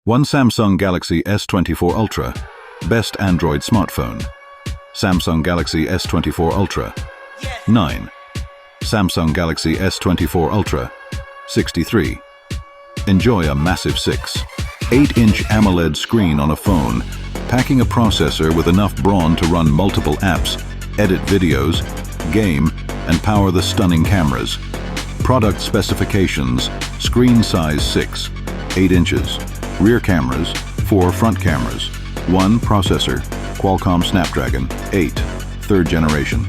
1. Samsung Galaxy S24 Ultra, best Android smartphone. Samsung Galaxy S24 Ultra. 9. Samsung Galaxy S24 Ultra. 63. Enjoy a massive 6.8-inch AMOLED screen on a phone, packing a processor with enough brawn to run multiple apps, edit videos, game, and power the stunning cameras. Product specifications: screen size 6.8 inches, rear cameras, 4 front cameras, 1 processor, Qualcomm Snapdragon 8, 3rd generation.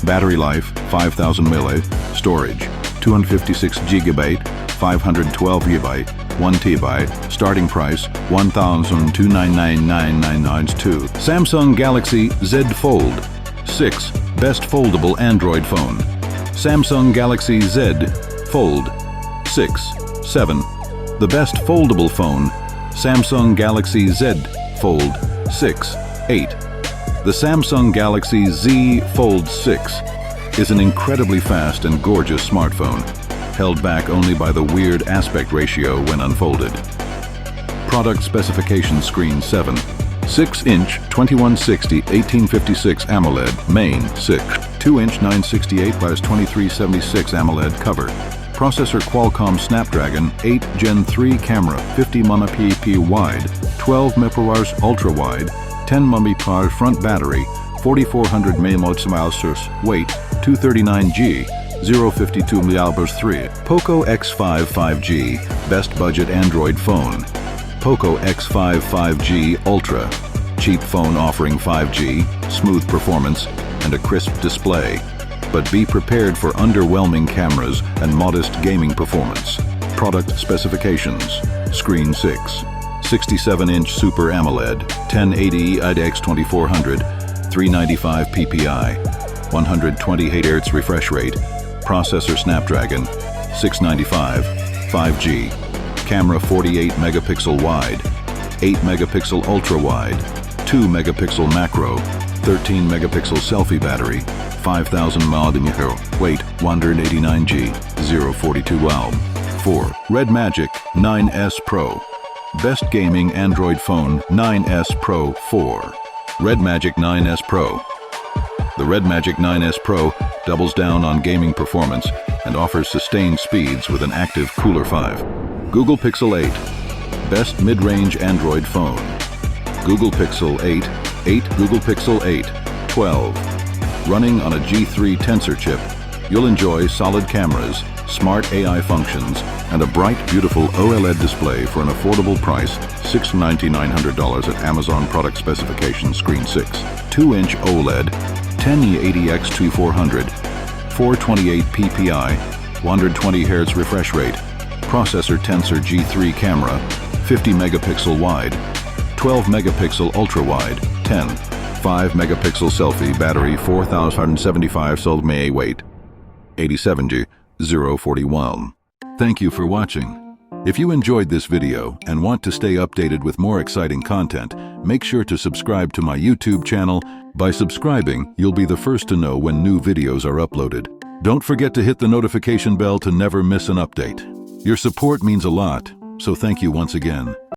Battery life 5000 mAh, storage 256 GB, 512 GB, 1 TB, starting price $1,299.992. Samsung Galaxy Z Fold 6, best foldable Android phone. Samsung Galaxy Z Fold 6.7, the best foldable phone. Samsung Galaxy Z Fold 6.8. The Samsung Galaxy Z Fold 6 is an incredibly fast and gorgeous smartphone, held back only by the weird aspect ratio when unfolded. Product specification: screen 7, 6-inch 2160/1856 AMOLED main 6, 2-inch 968 by 2376 AMOLED cover. Processor Qualcomm Snapdragon 8 Gen 3 camera 50 MP wide, 12 MP ultra wide, 10 MP front battery, 4400 mAh, weight 239G, 052 mAh 3. Poco X5 5G, best budget Android phone. Poco X5 5G Ultra, cheap phone offering 5G, smooth performance, and a crisp display. But be prepared for underwhelming cameras and modest gaming performance. Product specifications: screen 6, 67-inch Super AMOLED, 1080 IDX 2400, 395 ppi, 120 Hz refresh rate, processor Snapdragon 695, 5G, camera 48 megapixel wide, 8 megapixel ultra wide, 2 megapixel macro, 13 megapixel selfie battery, 5000 mAh, weight 189G, 042 ohm. 4. Red Magic 9S Pro, best gaming Android phone. 9S Pro 4. Red Magic 9S Pro. The Red Magic 9S Pro doubles down on gaming performance and offers sustained speeds with an active Cooler 5. Google Pixel 8, best mid-range Android phone. Google Pixel 8, 8 Google Pixel 8, 12. Running on a G3 Tensor chip, you'll enjoy solid cameras, smart AI functions, and a bright, beautiful OLED display for an affordable price, $699 at Amazon. Product specification: screen 6, 2-inch OLED, 1080x2400, 428 ppi, 120 Hz refresh rate, processor Tensor G3 camera, 50 megapixel wide, 12 megapixel ultra wide, 5 megapixel selfie battery, 4075 mAh, weight 87G, 041. Thank you for watching. If you enjoyed this video and want to stay updated with more exciting content, make sure to subscribe to my YouTube channel. By subscribing, you'll be the first to know when new videos are uploaded. Don't forget to hit the notification bell to never miss an update. Your support means a lot, so thank you once again.